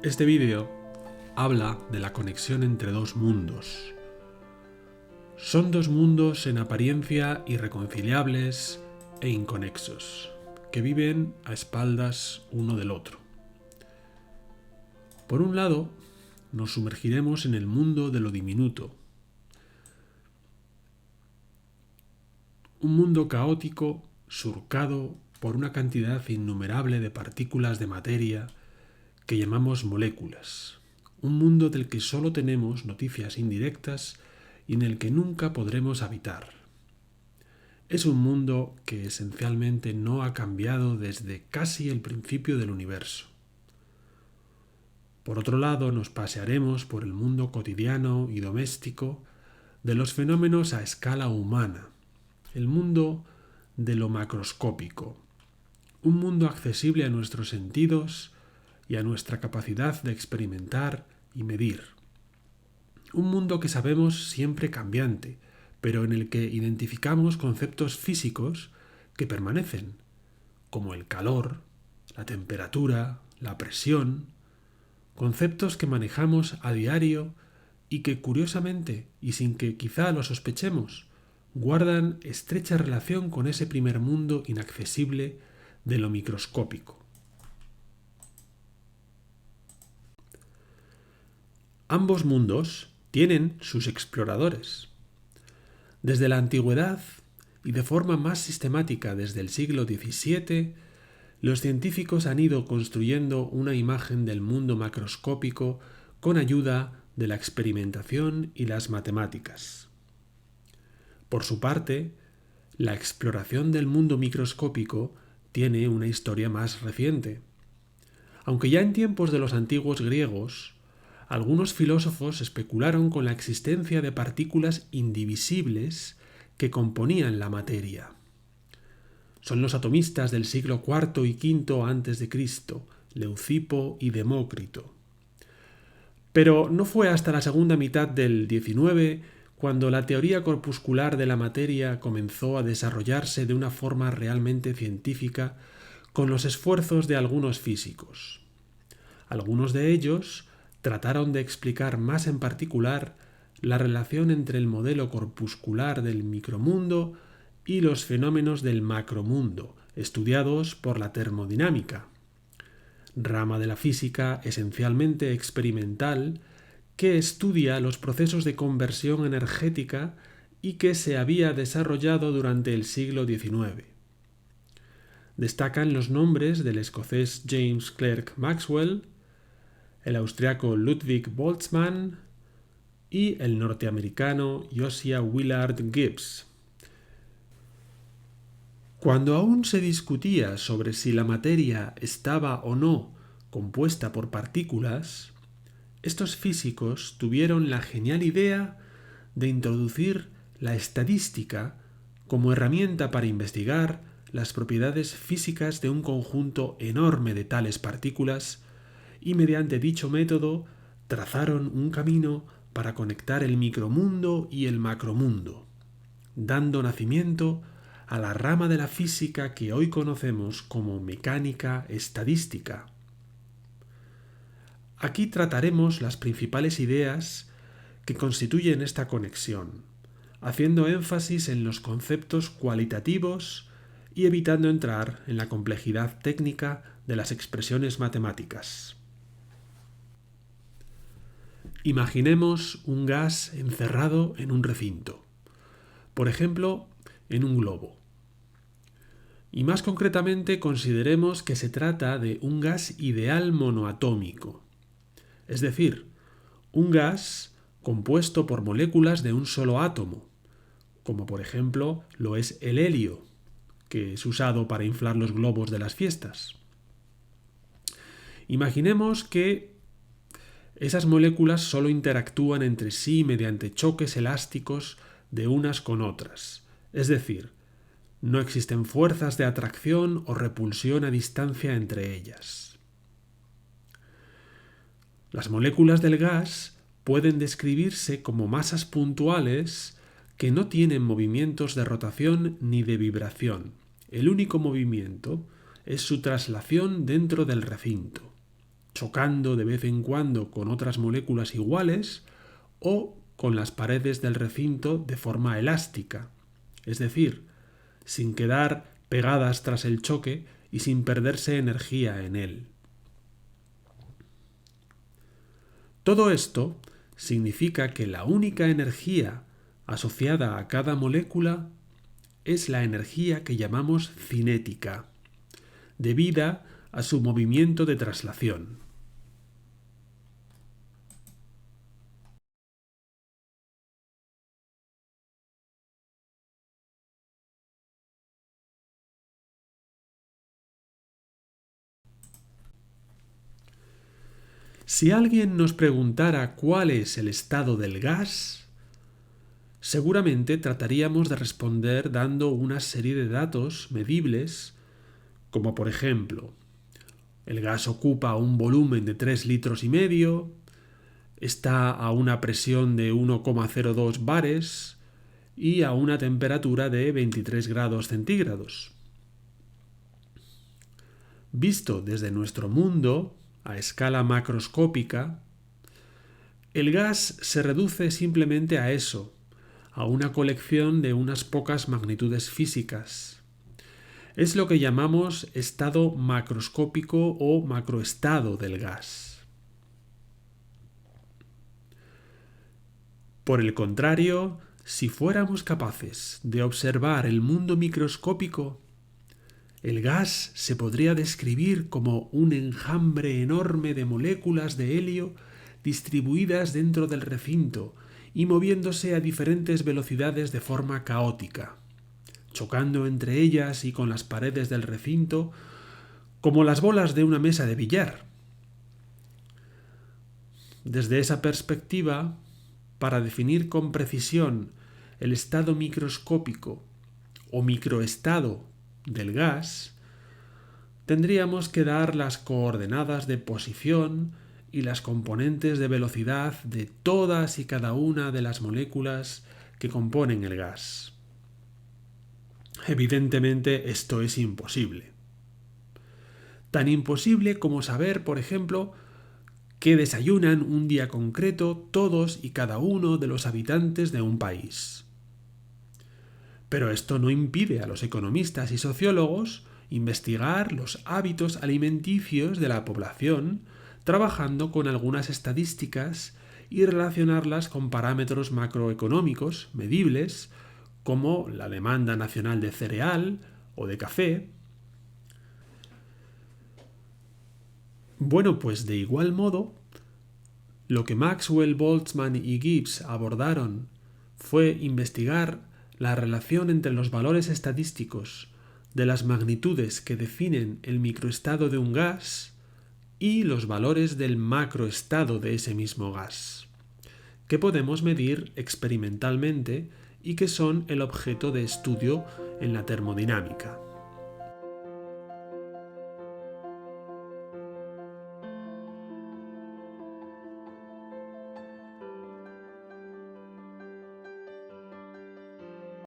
Este vídeo habla de la conexión entre dos mundos. Son dos mundos en apariencia irreconciliables e inconexos, que viven a espaldas uno del otro. Por un lado, nos sumergiremos en el mundo de lo diminuto, un mundo caótico surcado por una cantidad innumerable de partículas de materia que llamamos moléculas, un mundo del que solo tenemos noticias indirectas y en el que nunca podremos habitar. Es un mundo que esencialmente no ha cambiado desde casi el principio del universo. Por otro lado, nos pasearemos por el mundo cotidiano y doméstico de los fenómenos a escala humana, el mundo de lo macroscópico, un mundo accesible a nuestros sentidos y a nuestra capacidad de experimentar y medir. Un mundo que sabemos siempre cambiante, pero en el que identificamos conceptos físicos que permanecen, como el calor, la temperatura, la presión, conceptos que manejamos a diario y que curiosamente, y sin que quizá lo sospechemos, guardan estrecha relación con ese primer mundo inaccesible de lo microscópico. Ambos mundos tienen sus exploradores. Desde la antigüedad y de forma más sistemática desde el siglo XVII, los científicos han ido construyendo una imagen del mundo macroscópico con ayuda de la experimentación y las matemáticas. Por su parte, la exploración del mundo microscópico tiene una historia más reciente. Aunque ya en tiempos de los antiguos griegos, algunos filósofos especularon con la existencia de partículas indivisibles que componían la materia. Son los atomistas del siglo IV y V a.C., Leucipo y Demócrito. Pero no fue hasta la segunda mitad del XIX cuando la teoría corpuscular de la materia comenzó a desarrollarse de una forma realmente científica con los esfuerzos de algunos físicos. Algunos de ellos trataron de explicar más en particular la relación entre el modelo corpuscular del micromundo y los fenómenos del macromundo, estudiados por la termodinámica, rama de la física esencialmente experimental que estudia los procesos de conversión energética y que se había desarrollado durante el siglo XIX. Destacan los nombres del escocés James Clerk Maxwell, el austriaco Ludwig Boltzmann y el norteamericano Josiah Willard Gibbs. Cuando aún se discutía sobre si la materia estaba o no compuesta por partículas, estos físicos tuvieron la genial idea de introducir la estadística como herramienta para investigar las propiedades físicas de un conjunto enorme de tales partículas y mediante dicho método trazaron un camino para conectar el micromundo y el macromundo, dando nacimiento a la rama de la física que hoy conocemos como mecánica estadística. Aquí trataremos las principales ideas que constituyen esta conexión, haciendo énfasis en los conceptos cualitativos y evitando entrar en la complejidad técnica de las expresiones matemáticas. Imaginemos un gas encerrado en un recinto, por ejemplo, en un globo. Y más concretamente consideremos que se trata de un gas ideal monoatómico, es decir, un gas compuesto por moléculas de un solo átomo, como por ejemplo lo es el helio, que es usado para inflar los globos de las fiestas. Imaginemos que esas moléculas solo interactúan entre sí mediante choques elásticos de unas con otras, es decir, no existen fuerzas de atracción o repulsión a distancia entre ellas. Las moléculas del gas pueden describirse como masas puntuales que no tienen movimientos de rotación ni de vibración. El único movimiento es su traslación dentro del recinto. chocando de vez en cuando con otras moléculas iguales o con las paredes del recinto de forma elástica, es decir, sin quedar pegadas tras el choque y sin perderse energía en él. Todo esto significa que la única energía asociada a cada molécula es la energía que llamamos cinética, debida a su movimiento de traslación. Si alguien nos preguntara cuál es el estado del gas, seguramente trataríamos de responder dando una serie de datos medibles, como por ejemplo, el gas ocupa un volumen de 3,5 litros, está a una presión de 1,02 bares y a una temperatura de 23 grados centígrados. Visto desde nuestro mundo, a escala macroscópica, el gas se reduce simplemente a eso, a una colección de unas pocas magnitudes físicas. Es lo que llamamos estado macroscópico o macroestado del gas. Por el contrario, si fuéramos capaces de observar el mundo microscópico, el gas se podría describir como un enjambre enorme de moléculas de helio distribuidas dentro del recinto y moviéndose a diferentes velocidades de forma caótica, chocando entre ellas y con las paredes del recinto como las bolas de una mesa de billar. Desde esa perspectiva, para definir con precisión el estado microscópico o microestado del gas, tendríamos que dar las coordenadas de posición y las componentes de velocidad de todas y cada una de las moléculas que componen el gas. Evidentemente, esto es imposible. Tan imposible como saber, por ejemplo, qué desayunan un día concreto todos y cada uno de los habitantes de un país. Pero esto no impide a los economistas y sociólogos investigar los hábitos alimenticios de la población, trabajando con algunas estadísticas y relacionarlas con parámetros macroeconómicos medibles, como la demanda nacional de cereal o de café. Bueno, pues de igual modo, lo que Maxwell, Boltzmann y Gibbs abordaron fue investigar la relación entre los valores estadísticos de las magnitudes que definen el microestado de un gas y los valores del macroestado de ese mismo gas, que podemos medir experimentalmente y que son el objeto de estudio en la termodinámica.